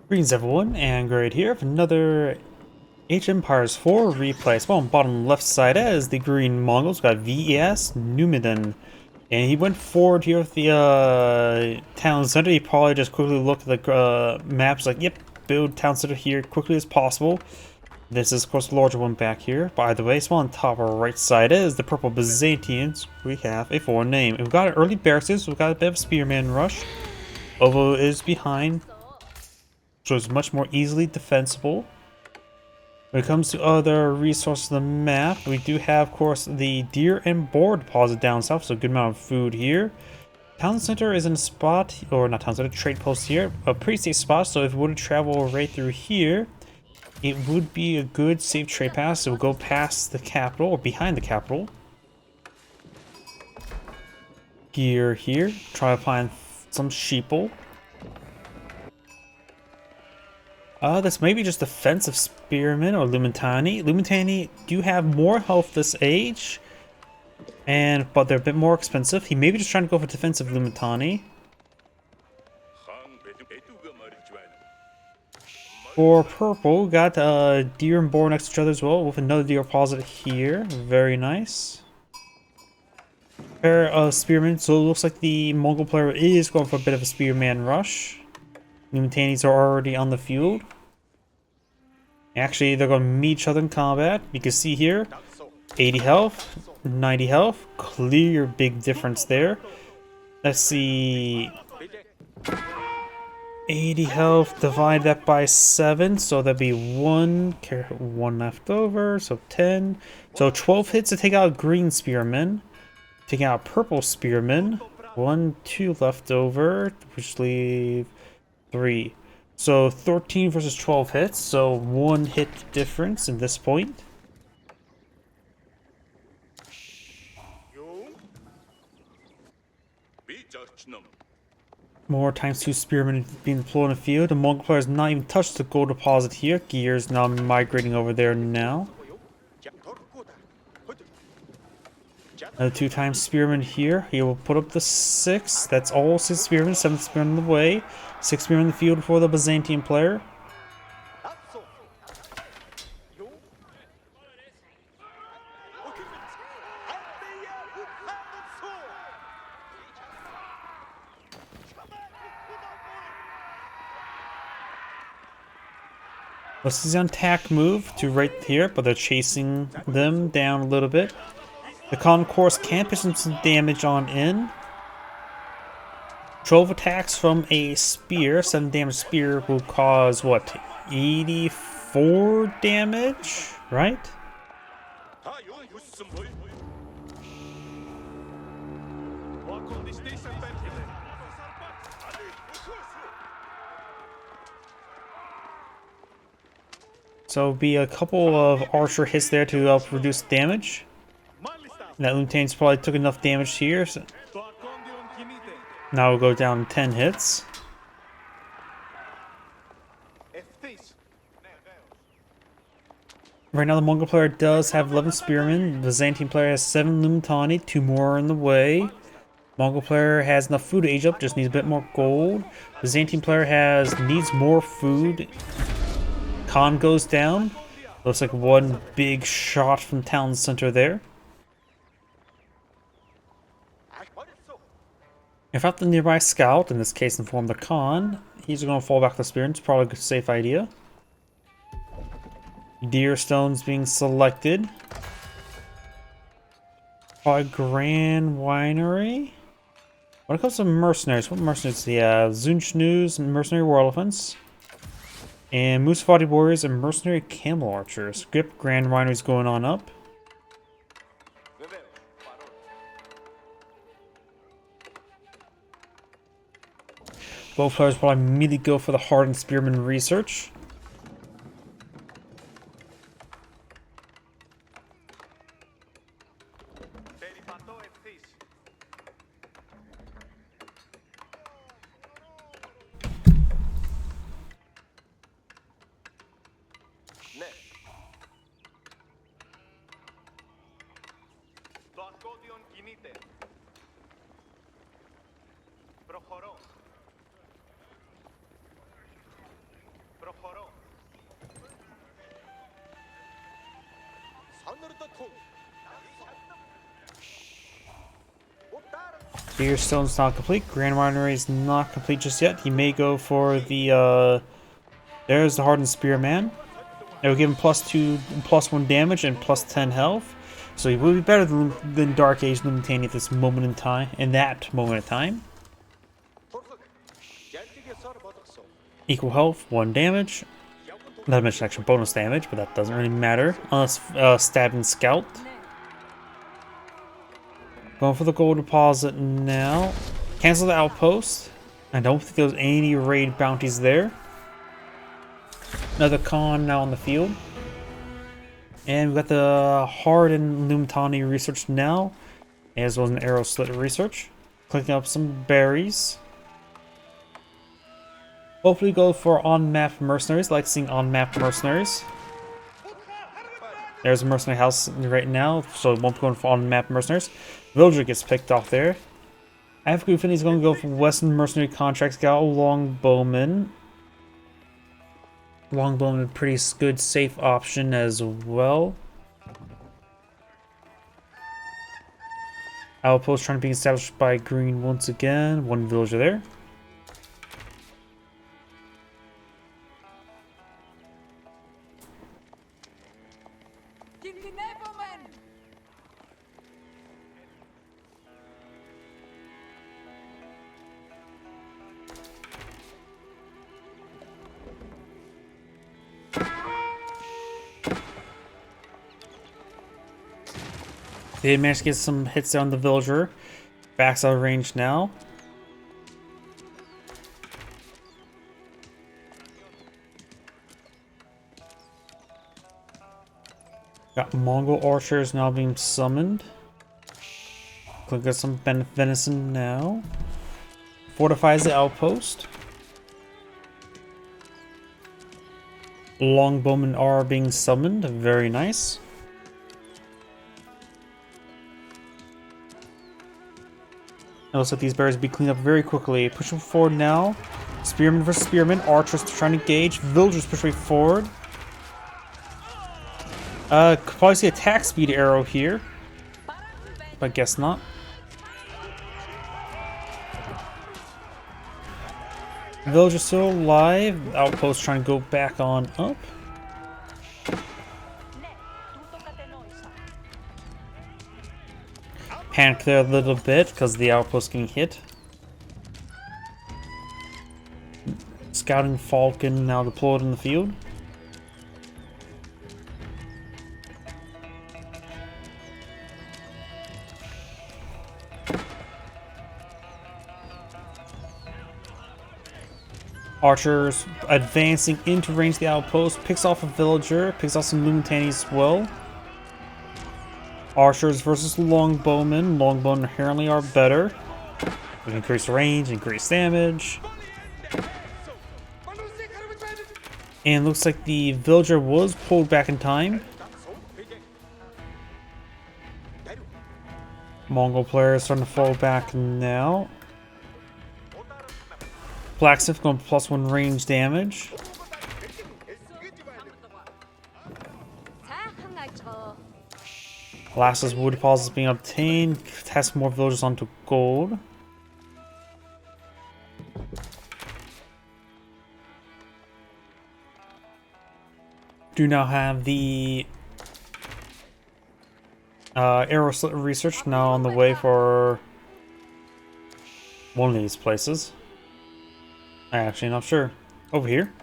Greetings everyone, and Grade here for another Age of Empires 4 replay. So on bottom left side as the green Mongols got VES Numudan. And he went forward here with the town center. He probably just quickly looked at the maps like, yep, build town center here quickly as possible. This is of course the larger one back here. By the way, so on top right side is the purple Byzantines. We have a foreign name. We've got early barracks, so we've got a bit of a spearman rush. Ovo is behind, so it's much more easily defensible. When it comes to other resources on the map, we do have, of course, the deer and boar deposit down south, so a good amount of food here. Town center is in a spot, or not town center, trade post here, a pretty safe spot, so if we were to travel right through here, it would be a good safe trade pass. So we'll go past the capital, or behind the capital. Gear here, try to find some sheeple. That's maybe just defensive spearmen or Lumentani. Lumentani do have more health this age, but they're a bit more expensive. He may be just trying to go for defensive Lumentani. For purple, we got deer and boar next to each other as well, with another deer deposit here. Very nice. Pair of spearmen, so it looks like the Mongol player is going for a bit of a spearman rush. Lumentanis are already on the field. Actually, they're going to meet each other in combat. You can see here, 80 health, 90 health. Clear big difference there. Let's see. 80 health, divide that by 7, so that'd be 1 left over, so 10. So 12 hits to take out green spearmen. Taking out purple spearmen. 1, 2 left over, which leave 3. So 13 versus 12 hits, so 1 hit difference in this point. More times 2 spearmen being deployed in the field. The Mongol player has not even touched the gold deposit here. Gears now migrating over there now. Another 2 times spearman here. He will put up the 6. That's all 6 spearmen. 7 spearmen in the way. 6 spearmen in the field for the Byzantine player. This is an attack move to right here, but they're chasing them down a little bit. The concourse can push some damage on in. 12 attacks from a spear. 7 damage spear will cause what? 84 damage, right? So it'll be a couple of archer hits there to help reduce damage. That Luntane's probably took enough damage here. So now we'll go down 10 hits. Right now the Mongol player does have 11 spearmen. The Byzantine player has 7 Lumentani, 2 more in the way. Mongol player has enough food to age up, just needs a bit more gold. Byzantine player needs more food. Khan goes down. Looks like one big shot from town center there. If out the nearby scout, in this case inform the Khan, he's going to fall back to the spear. It's probably a safe idea. Deer stones being selected. Probably Grand Winery. When it comes to mercenaries, what mercenaries do we have? Zunchnu's mercenary war elephants. And Musafati warriors and mercenary camel archers. Grip Grand Winery's going on up. Both players probably immediately go for the hardened spearman research. Deerstone's not complete. Grand Winery is not complete just yet. He may go for the, there's the Hardened Spearman. It will give him +2, +1 damage and +10 health. So he will be better than Dark Age Numudan at this moment in time, in that moment in time. Equal health, 1 damage. Not to mention extra bonus damage, but that doesn't really matter. Unless stabbing scout. Going for the gold deposit now. Cancel the outpost. I don't think there's any raid bounties there. Another con now on the field. And we've got the Hardened Numudan research now, as well as an arrow slit research. Clicking up some berries. Hopefully go for on-map mercenaries. I like seeing on-map mercenaries. There's a mercenary house right now, so it won't be going for on-map mercenaries. Villager gets picked off there. I have a good feeling he's going to go for Western mercenary contracts. Got a Longbowman. Longbowman, a pretty good safe option as well. Outpost trying to be established by green once again. 1 villager there. They did manage to get some hits on the villager. Backs out of range now. Got Mongol archers now being summoned. Click at some venison now. Fortifies the outpost. Longbowmen are being summoned. Very nice. It looks like these bears will be cleaned up very quickly. Pushing forward now. Spearman versus Spearman. Archers trying to engage. Villagers push right forward. Could probably see attack speed arrow here. But guess not. Villagers still alive. Outpost trying to go back on up. Panic there a little bit because the outpost getting hit. Scouting Falcon now deployed in the field. Archers advancing into range of the outpost. Picks off a villager. Picks off some Numudan as well. Archers versus Longbowmen. Longbowmen inherently are better. We increase range, increase damage. And looks like the villager was pulled back in time. Mongol players starting to fall back now. Blacksmith going +1 range damage. Last's wood deposits being obtained. Test more villagers onto gold. Do now have the arrow slit research now on the way for one of these places. I'm actually not sure. Over here.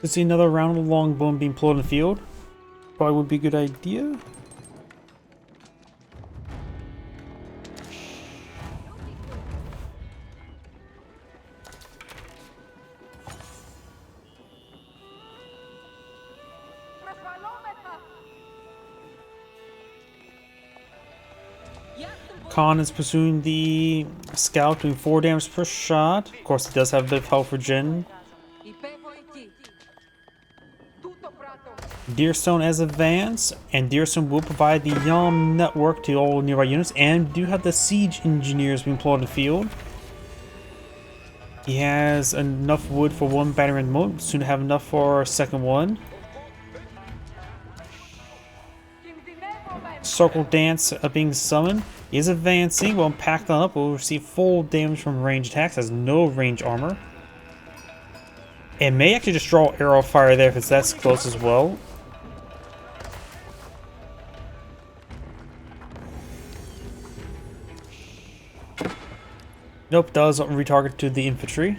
To see another round of longbowmen being pulled in the field. Probably would be a good idea. Khan is pursuing the scout, doing 4 damage per shot. Of course, he does have a bit of health for Jin. Deerstone as advance, and Deerstone will provide the Yam network to all nearby units, and do have the siege engineers being employed in the field. He has enough wood for one battery at the moment, soon to have enough for a second one. Circle Dance being summoned. He is advancing, while packed on up, will receive full damage from ranged attacks, has no range armor. It may actually just draw arrow fire there if it's that close as well. Nope, does retarget to the infantry.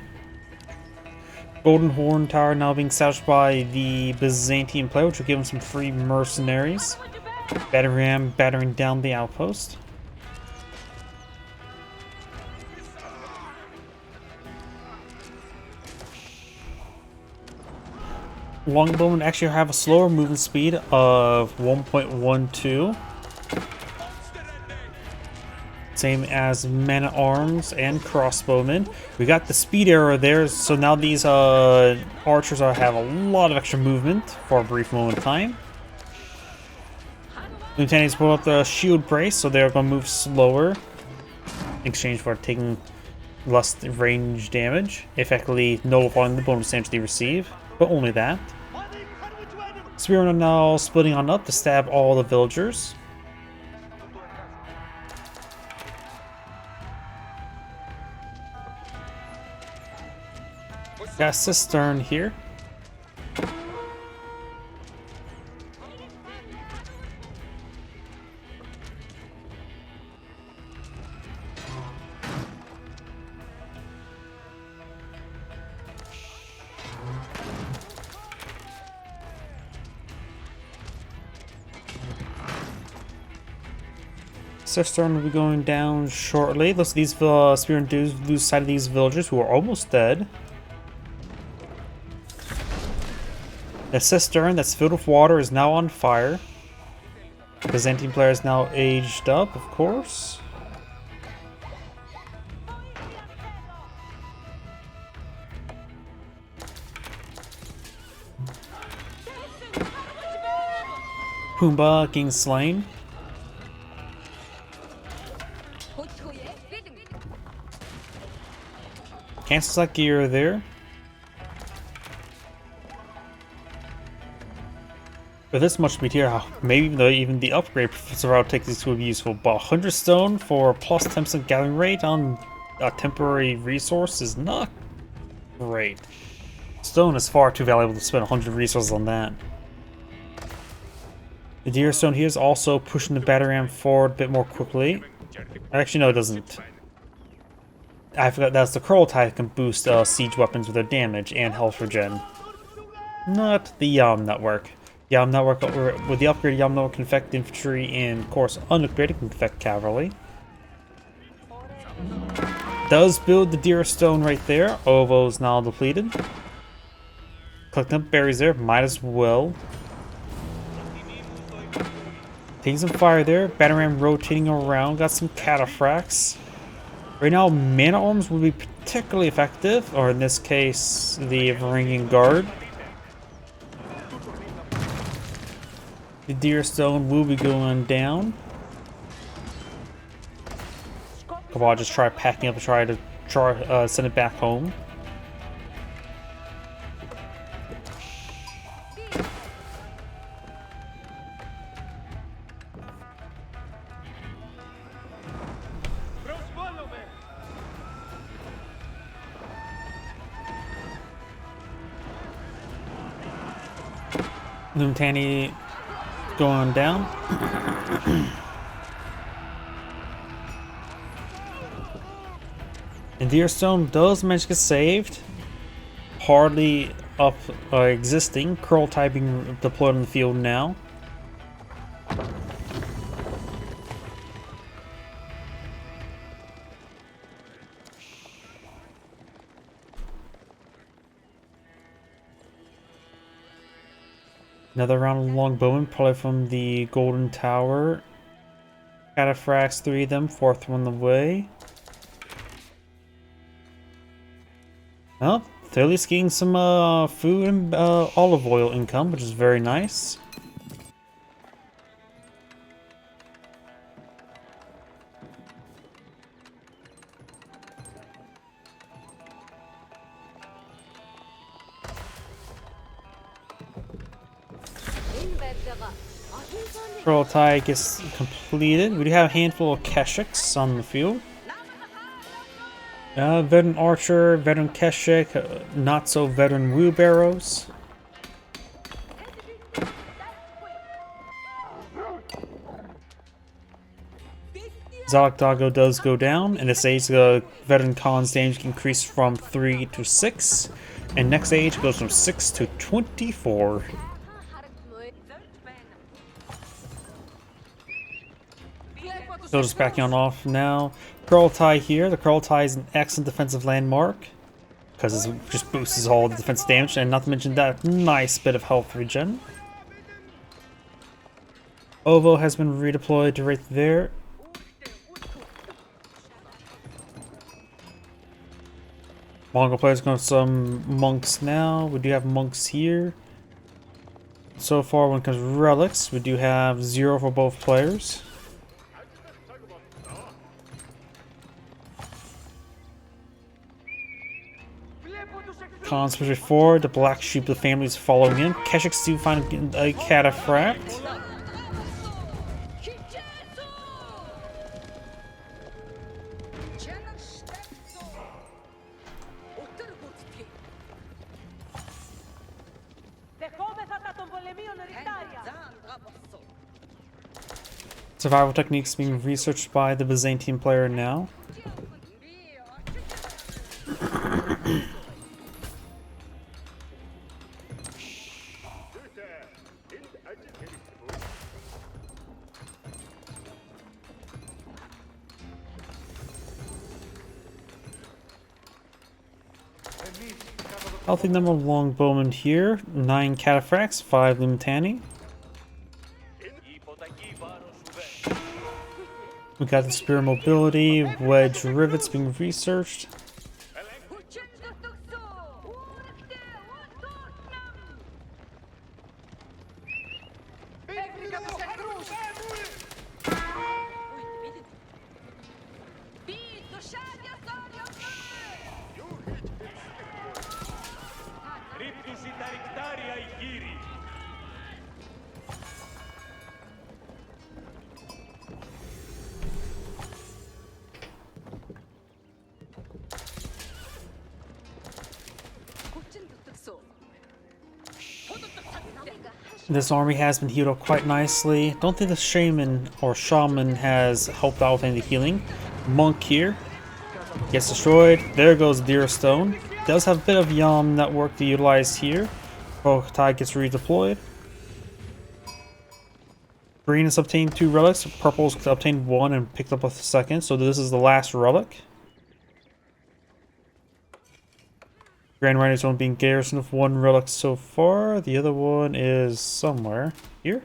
Golden Horn Tower now being salvaged by the Byzantine player, which will give him some free mercenaries. Battering ram battering down the outpost. Longbowmen actually have a slower movement speed of 1.12. Same as men-at-arms and crossbowmen. We got the speed arrow there, so now these archers have a lot of extra movement for a brief moment of time. Lieutenants pull up the shield brace, so they're going to move slower in exchange for taking less range damage, effectively nullifying the bonus damage they receive, but only that. Spearmen are now splitting on up to stab all the villagers. Got a cistern here. Cistern will be going down shortly. Looks like these spearmen do lose sight of these villagers who are almost dead. The cistern that's filled with water is now on fire. The Byzantine player is now aged up, of course. Pumbaa getting slain. Cancels that gear there. With this much speed here, maybe even the upgrade Professor takes this will be useful. But 100 stone for plus 10% gathering rate on a temporary resource is not great. Stone is far too valuable to spend 100 resources on that. The deer stone here is also pushing the batter ram forward a bit more quickly. Actually, no, it doesn't. I forgot that's the curl type can boost siege weapons with their damage and health regen. Not the Yam network. Yam network with the upgrade, Yam network can affect infantry, and of course, unupgraded can affect cavalry. Does build the deer stone right there. Ovo is now depleted. Collecting up berries there, might as well. Taking some fire there. Batter ram rotating around. Got some cataphracts. Right now, man-at-arms would be particularly effective, or in this case, the Varangian Guard. The deer stone will be going down. Come on, just try packing up and try to send it back home. Lumtani going down. And Deerstone does manage to get saved. Hardly up existing. Curl typing deployed on the field now. Another round of longbowmen, probably from the Golden Tower. Cataphracts, 3 of them, 4th one the way. Well, they're at least getting some food and olive oil income, which is very nice. Prototype gets completed. We do have a handful of Keshiks on the field. Veteran Archer, Veteran Keshik, not so veteran Wheelbarrows. Zalak Doggo does go down, and this age the veteran Khan's damage increased from 3 to 6, and next age goes from 6 to 24. So just backing on off now. Kurultai here. The Kurultai is an excellent defensive landmark because it just boosts all the defensive damage, and not to mention that nice bit of health regen. Ovo has been redeployed to right there. Mongol players going with some monks now. We do have monks here. So far, when it comes to relics, we do have 0 for both players. Khans push forward. The black sheep of the family is following in. Keshiks do find a cataphract. Survival techniques being researched by the Byzantine player now. Healthy number of longbowmen here. 9 cataphracts, 5 Lumitani. We got the spear mobility, wedge rivets being researched. This army has been healed up quite nicely. Don't think the shaman or shaman has helped out with any healing. Monk here gets destroyed. There goes Deer Stone. Does have a bit of Yam network to utilize here. Prototype gets redeployed. Green has obtained 2 relics. Purple's obtained 1 and picked up a second. So this is the last relic. Grand Rider's Zone being garrisoned with 1 relic so far. The other one is somewhere. Here?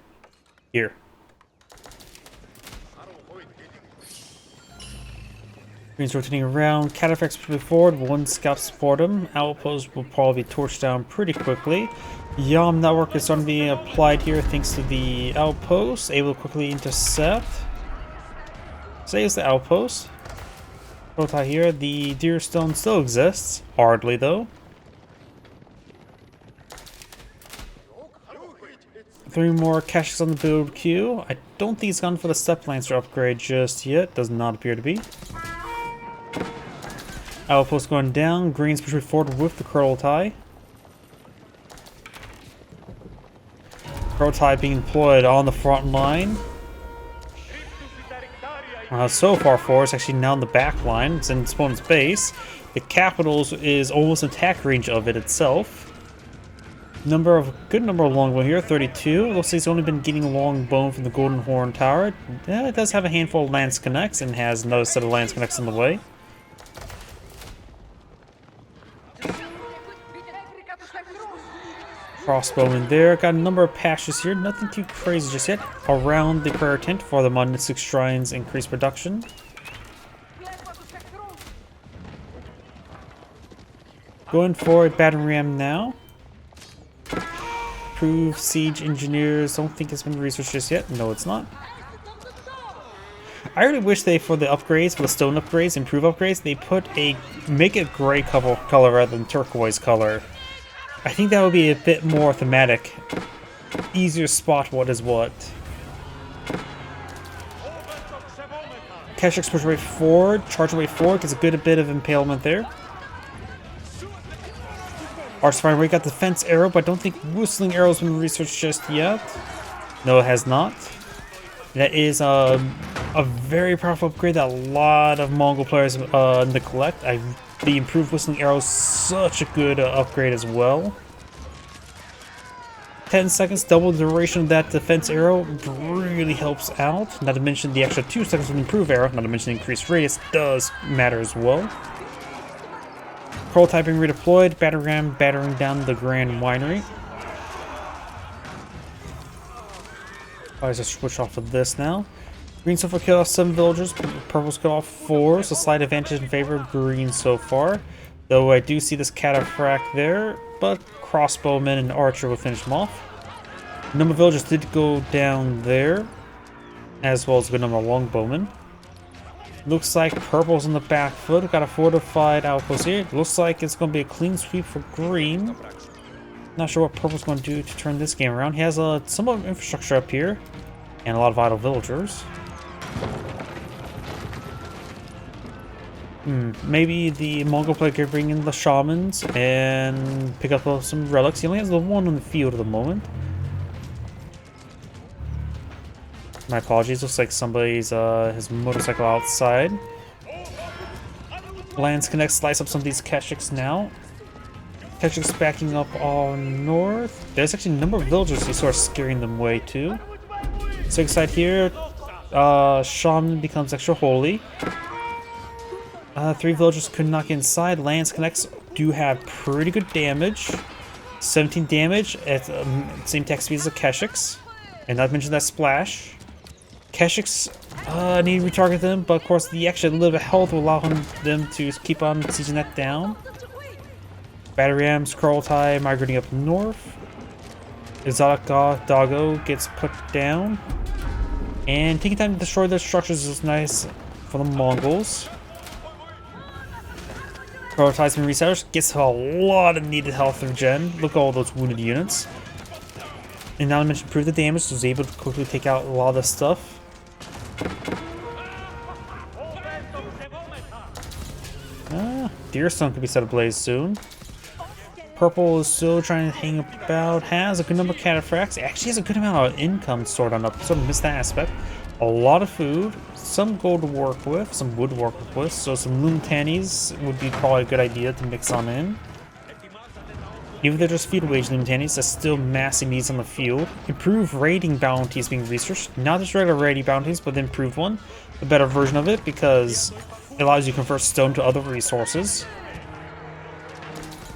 Here. Green's rotating around. Cataphracts moving forward. 1 scout support him. Outpost will probably be torched down pretty quickly. Yam network is starting to be applied here thanks to the outpost. Able to quickly intercept. Saves the outpost. Prototype here. The Deer Stone still exists. Hardly though. 3 more caches on the build queue. I don't think he's gone for the Step Lancer upgrade just yet. Does not appear to be. Outpost going down. Green's pushing forward with the Kurultai. Kurultai being employed on the front line. So far forward, it's actually now in the back line. It's in its opponent's base. The Capitals is almost in attack range of it itself. Good number of longbone here, 32. Looks like he's only been getting longbone from the Golden Horn Tower. It does have a handful of lance connects and has another set of lance connects on the way. Crossbowman there. Got a number of patches here. Nothing too crazy just yet. Around the prayer tent for the monistic shrines increased production. Going forward, battering ram now. Prove siege engineers. Don't think it's been researched just yet. No, it's not. I really wish they, for the upgrades, for the stone upgrades, improve upgrades, they make it gray color rather than turquoise color. I think that would be a bit more thematic easier spot what is what. Keshik's push way forward, charge away forward, gets a good bit of impalement there. Archfighter we got the fence arrow, but I don't think whistling arrow's been researched just yet. No, it has not. That is a very powerful upgrade that a lot of Mongol players neglect. The improved whistling arrow is such a good upgrade as well. 10 seconds, double the duration of that defense arrow really helps out. Not to mention the extra 2 seconds with improved arrow, not to mention the increased radius does matter as well. Prototyping redeployed, batter ram battering down the Grand Winery. I'll just switch off of this now. Green so far killed off 7 villagers, purple's killed off 4, so slight advantage in favor of green so far. Though I do see this cataphract there, but crossbowman and archer will finish them off. A number of villagers did go down there, as well as a good number of longbowmen. Looks like purple's on the back foot, got a fortified outpost here. Looks like it's going to be a clean sweep for green. Not sure what purple's going to do to turn this game around. He has some of infrastructure up here, and a lot of idle villagers. Maybe the Mongol player could bring in the shamans and pick up some relics. He only has the one on the field at the moment. My apologies, looks like somebody's his motorcycle outside. Lance Connect slice up some of these Keshiks now. Keshiks backing up on north. There's actually a number of villagers who sort of scaring them away too. So side here, Shaman becomes extra holy. 3 villagers could not get inside. Lance Connects do have pretty good damage. 17 damage at the same attack speed as the Keshiks. And not to mention that splash. Keshiks need to retarget them, but of course the extra little bit of health will allow them to keep on sieging that down. Battery Ram, Scrolltie migrating up north. Exotic Doggo gets put down. And taking time to destroy the structures is nice for the Mongols. Prioritizing resetters gets a lot of needed health regen. Look at all those wounded units. And now I mentioned improve the damage, so was able to quickly take out a lot of the stuff. Deerstone could be set ablaze soon. Purple is still trying to hang about, has a good number of cataphracts, actually has a good amount of income stored on up, sort of missed that aspect. A lot of food, some gold to work with, some wood to work with, so some Lumtanis would be probably a good idea to mix on in. Even if they're just field wage Lumtanis, there's still massive needs on the field. Improved raiding bounties being researched, not just regular raiding bounties, but the improved one, a better version of it, because it allows you to convert stone to other resources.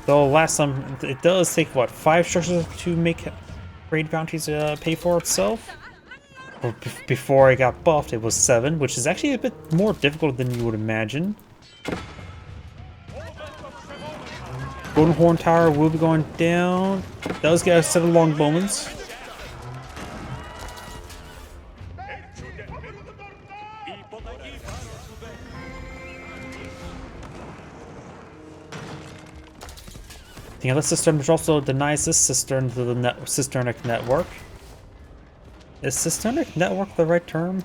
Though last time, it does take, what, 5 structures to make raid bounties pay for itself? Well, before I got buffed, it was 7, which is actually a bit more difficult than you would imagine. Golden Horn Tower will be going down. Does get a set of longbowmans. The other cistern, which also denies this cistern to the cisternic network. Is cisternic network the right term?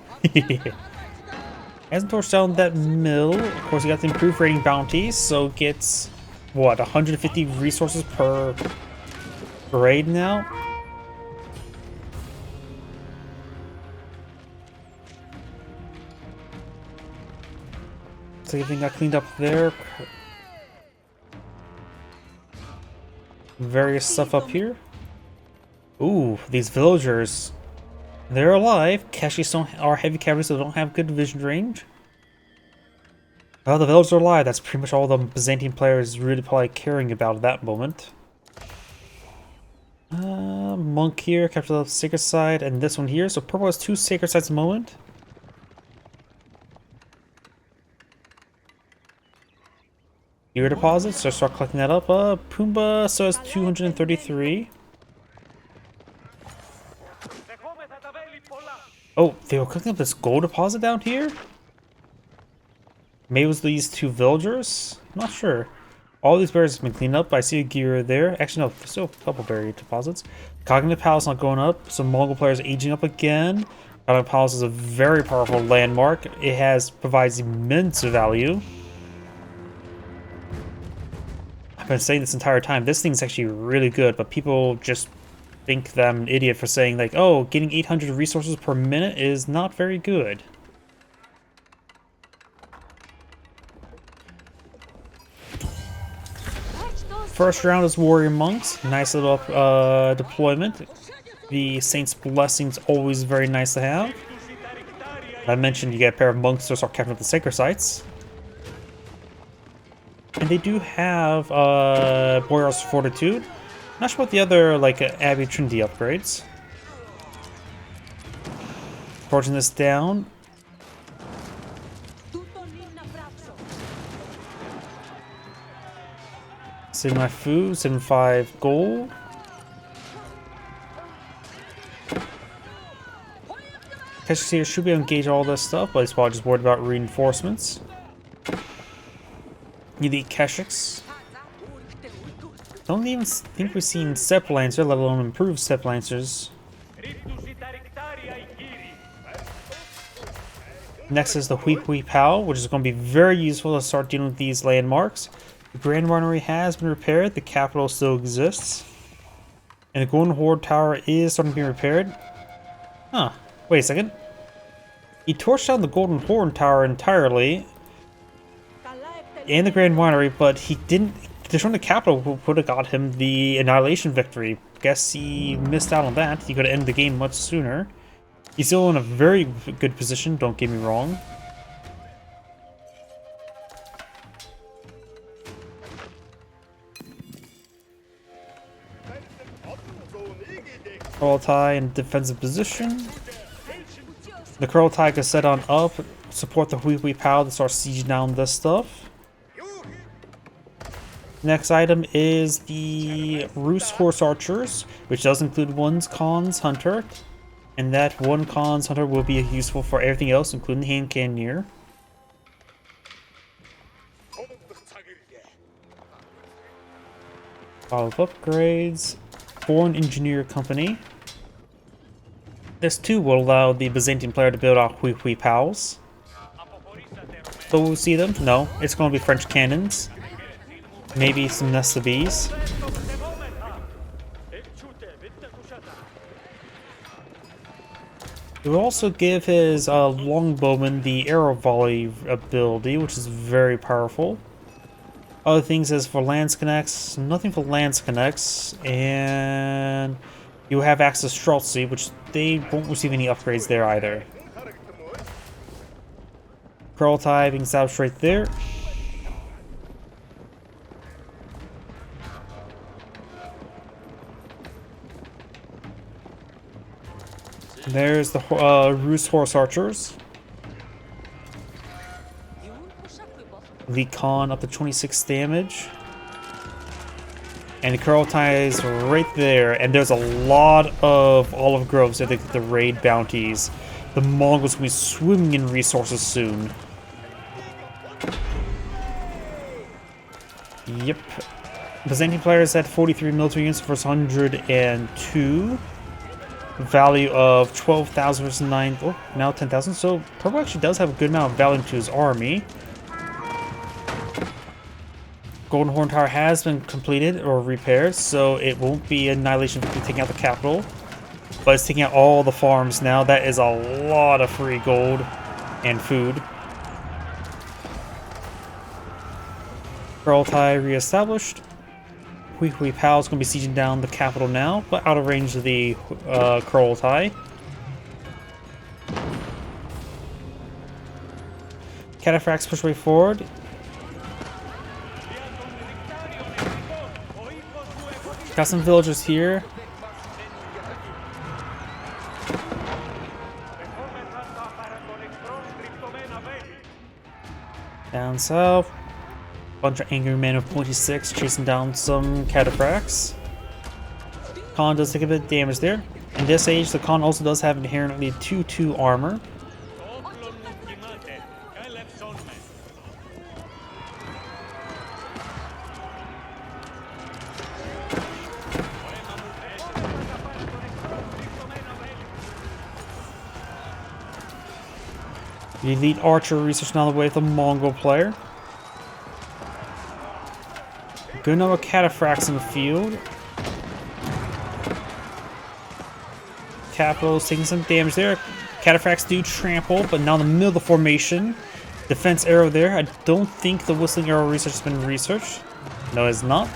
Hasn't torched down that mill. Of course, you got the improved rating bounties, so it gets what, 150 resources per raid now. So everything got cleaned up there. Various stuff up here. Ooh, these villagers. They're alive. Keshiks are heavy cavalry, so they don't have good vision range. Oh, the villagers are alive. That's pretty much all the Byzantine players really probably caring about at that moment. Monk here, capture the sacred site, and this one here. So purple has 2 sacred sites at the moment. Gear deposits, so start collecting that up. Pumbaa still has 233. Oh, they were cooking up this gold deposit down here? Maybe it was these 2 villagers? I'm not sure. All these berries have been cleaned up. I see a gear there. Actually, no, there's still a couple berry deposits. Cognitive Palace not going up. Some Mongol players aging up again. Cognitive Palace is a very powerful landmark. It provides immense value. I've been saying this entire time. This thing's actually really good, but people just think that I'm an idiot for saying like, oh, getting 800 resources per minute is not very good. First round is Warrior Monks. Nice little deployment. The Saint's Blessing's always very nice to have. I mentioned you get a pair of monks to start capturing up the sacred sites. And they do have Boyar's Fortitude. Not sure about the other like Abbey Trinity upgrades. Forging this down. Save my food, 75 gold. Keshiks here should be able to engage all this stuff, but he's probably just worried about reinforcements. Need the Keshiks. Don't even think we've seen Step Lancer, let alone improved Step Lancers. Next is the Hui Pao, which is going to be very useful to start dealing with these landmarks. The Grand Winery has been repaired, the capital still exists. And the Golden Horde Tower is starting to be repaired. Huh, wait a second. He torched down the Golden Horde Tower entirely. And the Grand Winery, but he didn't... Destroying the capital would have got him the Annihilation victory. Guess he missed out on that. He could have ended the game much sooner. He's still in a very good position, don't get me wrong. Kurultai in defensive position. The Kurultai can set on up, support the Hui Pao to start sieging down this stuff. Next item is the Roost Horse Archers, which does include one Khan's Hunter. And that one Khan's Hunter will be useful for everything else, including the Hand Cannoneer. Follow upgrades. Foreign Engineer Company. This too will allow the Byzantine player to build out Hui Paos. So we'll see them? No, it's going to be French cannons. Maybe some Nesta Bees. It will also give his longbowman the arrow volley ability, which is very powerful. Other things is for lance connects, nothing for lance connects, and you have access to Streltsy, which they won't receive any upgrades there either. Kurultai being established right there. There's the Roost Horse Archers. The Khan up to 26 damage. And the Kurultai is right there. And there's a lot of olive groves that they get the raid bounties. The Mongols will be swimming in resources soon. Yep. Byzantine players at 43 military units versus 102. Value of 12,000 versus 9. Oh, now 10,000. So Turbo actually does have a good amount of value to his army. Golden Horn Tower has been completed or repaired, so it won't be Annihilation Victory taking out the capital. But it's taking out all the farms now. That is a lot of free gold and food. Kurultai reestablished. Hui Pao is going to be sieging down the capital now, but out of range of the Kurultai. Cataphracts push way forward. Got some villagers here. Down south. Bunch of angry men of 26 chasing down some cataphracts. Khan does take a bit of damage there. In this age, the Khan also does have inherently 2-2 armor. The elite archer research now the way of the Mongol player. Good number of cataphracts in the field. Capitals taking some damage there. Cataphracts do trample, but now in the middle of the formation. Defense arrow there. I don't think the whistling arrow research has been researched. No, it's not.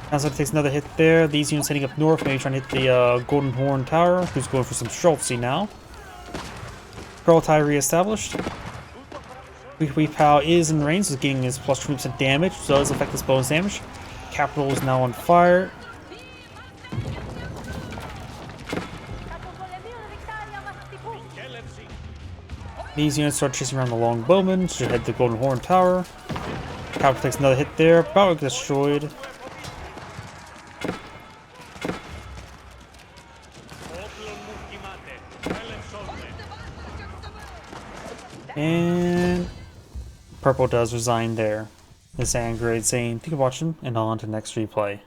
Council takes another hit there. These units heading up north, maybe trying to hit the Golden Horn Tower, who's going for some Schultzy now. Pearl Tie reestablished. Weak Pow is in range, so getting his plus 20% damage, so does affect his bonus damage. Capital is now on fire. These units start chasing around the long bowmen, should head to the Golden Horn Tower. Capital takes another hit there, about to get destroyed. And purple does resign there. This is Angrade saying, thank you for watching, and on to the next replay.